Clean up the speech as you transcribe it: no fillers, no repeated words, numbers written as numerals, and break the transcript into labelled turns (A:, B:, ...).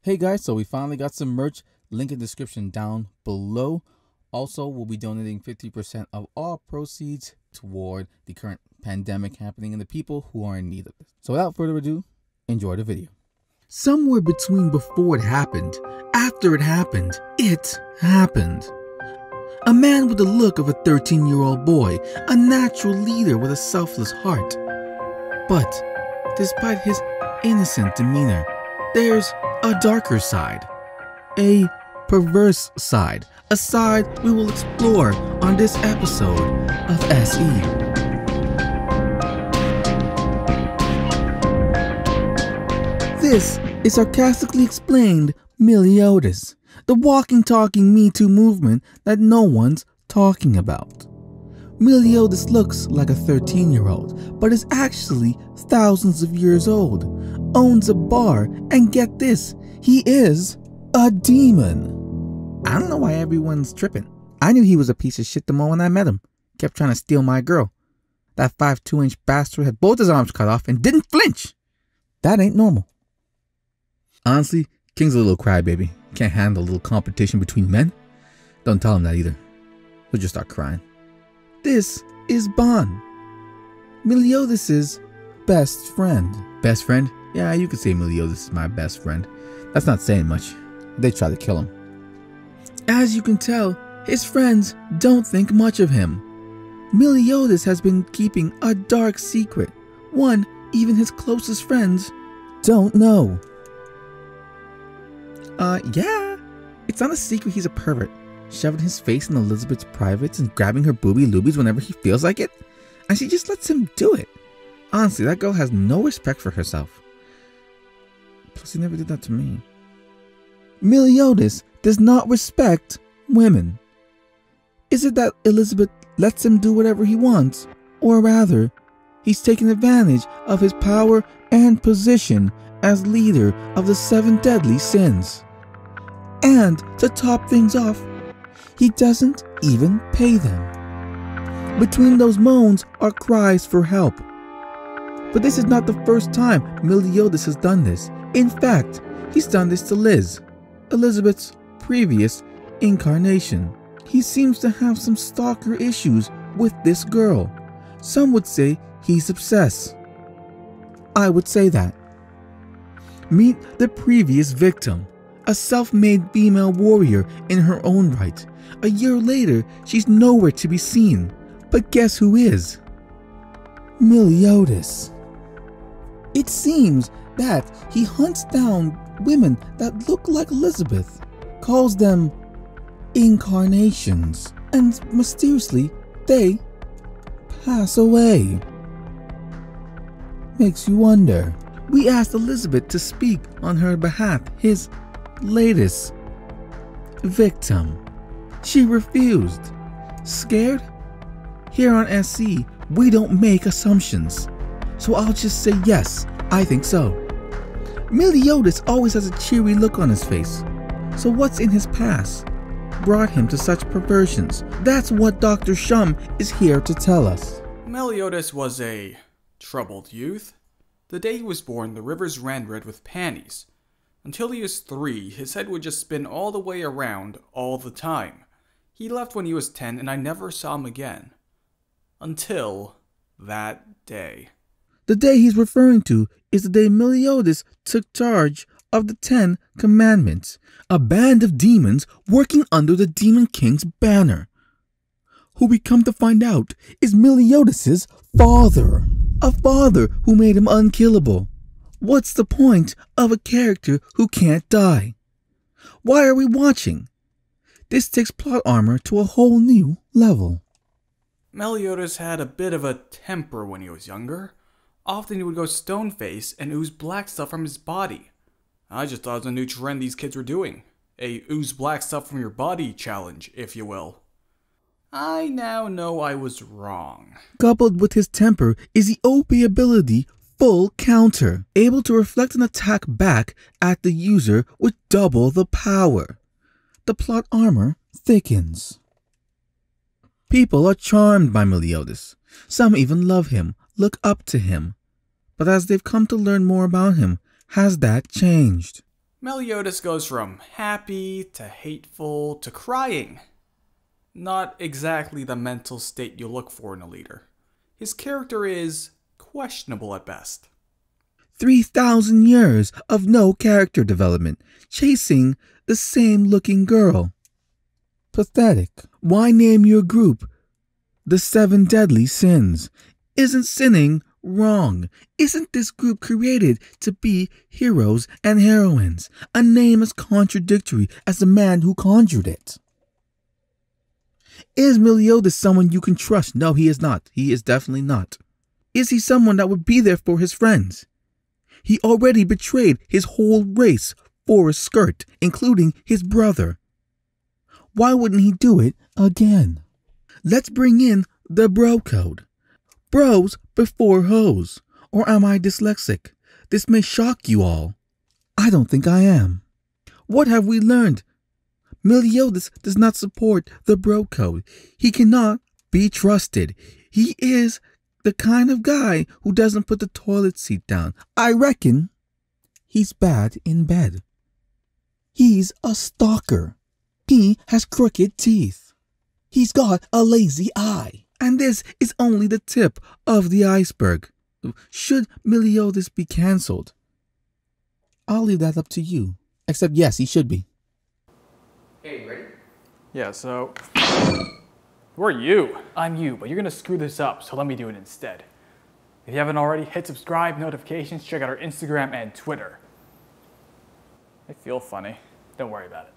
A: Hey guys, so we finally got some merch. Link in the description down below. Also, we'll be donating 50% of all proceeds toward the current pandemic happening and the people who are in need of it. So without further ado, enjoy the video.
B: Somewhere between before it happened, after it happened. A man with the look of a 13-year-old boy, a natural leader with a selfless heart. But despite his innocent demeanor, there's a darker side, a perverse side, a side we will explore on this episode of SE. This is Sarcastically Explained Meliodas, the walking talking Me Too movement that no one's talking about. Meliodas looks like a 13-year-old, but is actually thousands of years old, owns a bar, and get this, he is a demon. I don't know why everyone's tripping. I knew he was a piece of shit the moment I met him. Kept trying to steal my girl. That 5'2" bastard had both his arms cut off and didn't flinch. That ain't normal. Honestly, King's a little crybaby. Can't handle a little competition between men. Don't tell him that either. He'll just start crying. This is Bon, Meliodas' best friend. Best friend? Yeah, you could say Meliodas is my best friend. That's not saying much. They try to kill him. As you can tell, his friends don't think much of him. Meliodas has been keeping a dark secret, one even his closest friends don't know. Yeah, it's not a secret he's a pervert, shoving his face in Elizabeth's privates and grabbing her booby loobies whenever he feels like it, and she just lets him do it. Honestly, that girl has no respect for herself. Plus, he never did that to me. Meliodas does not respect women. Is it that Elizabeth lets him do whatever he wants, or rather, he's taking advantage of his power and position as leader of the 7 deadly sins? And to top things off, he doesn't even pay them. Between those moans are cries for help. But this is not the first time Meliodas has done this. In fact, he's done this to Liz, Elizabeth's previous incarnation. He seems to have some stalker issues with this girl. Some would say he's obsessed. I would say that. Meet the previous victim, a self-made female warrior in her own right. A year later, she's nowhere to be seen. But guess who is? Meliodas. It seems that he hunts down women that look like Elizabeth, calls them incarnations, and mysteriously they pass away. Makes you wonder. We asked Elizabeth to speak on her behalf, his latest victim. She refused. Scared? Here on SC, we don't make assumptions. So I'll just say yes, I think so. Meliodas always has a cheery look on his face. So what's in his past brought him to such perversions? That's what Dr. Shum is here to tell us.
C: Meliodas was a troubled youth. The day he was born, the rivers ran red with panties. Until he was 3, his head would just spin all the way around all the time. He left when he was 10 and I never saw him again. Until that day.
B: The day he's referring to is the day Meliodas took charge of the 10 Commandments, a band of demons working under the Demon King's banner, who we come to find out is Meliodas' father, a father who made him unkillable. What's the point of a character who can't die? Why are we watching? This takes plot armor to a whole new level.
C: Meliodas had a bit of a temper when he was younger. Often he would go stone-faced and ooze black stuff from his body. I just thought it was a new trend these kids were doing. A ooze black stuff from your body challenge, if you will. I now know I was wrong.
B: Coupled with his temper is the OP ability Full Counter, able to reflect an attack back at the user with double the power. The plot armor thickens. People are charmed by Meliodas. Some even love him, look up to him. But as they've come to learn more about him, has that changed?
C: Meliodas goes from happy to hateful to crying. Not exactly the mental state you look for in a leader. His character is questionable at best.
B: 3,000 years of no character development, chasing the same looking girl. Pathetic. Why name your group the 7 deadly sins? Isn't sinning wrong? Isn't this group created to be heroes and heroines? A name as contradictory as the man who conjured it. Is Meliodas someone you can trust? No, he is not. He is definitely not. Is he someone that would be there for his friends? He already betrayed his whole race for a skirt, including his brother. Why wouldn't he do it again? Let's bring in the bro code. Bros before hoes. Or am I dyslexic? This may shock you all. I don't think I am. What have we learned? Meliodas does not support the bro code. He cannot be trusted. He is the kind of guy who doesn't put the toilet seat down. I reckon he's bad in bed. He's a stalker. He has crooked teeth. He's got a lazy eye. And this is only the tip of the iceberg. Should Meliodas be cancelled? I'll leave that up to you. Except yes, he should be.
D: Hey, you ready?
C: Yeah, so... Who are you? I'm you, but you're gonna screw this up, so let me do it instead. If you haven't already, hit subscribe, notifications, check out our Instagram and Twitter. I feel funny. Don't worry about it.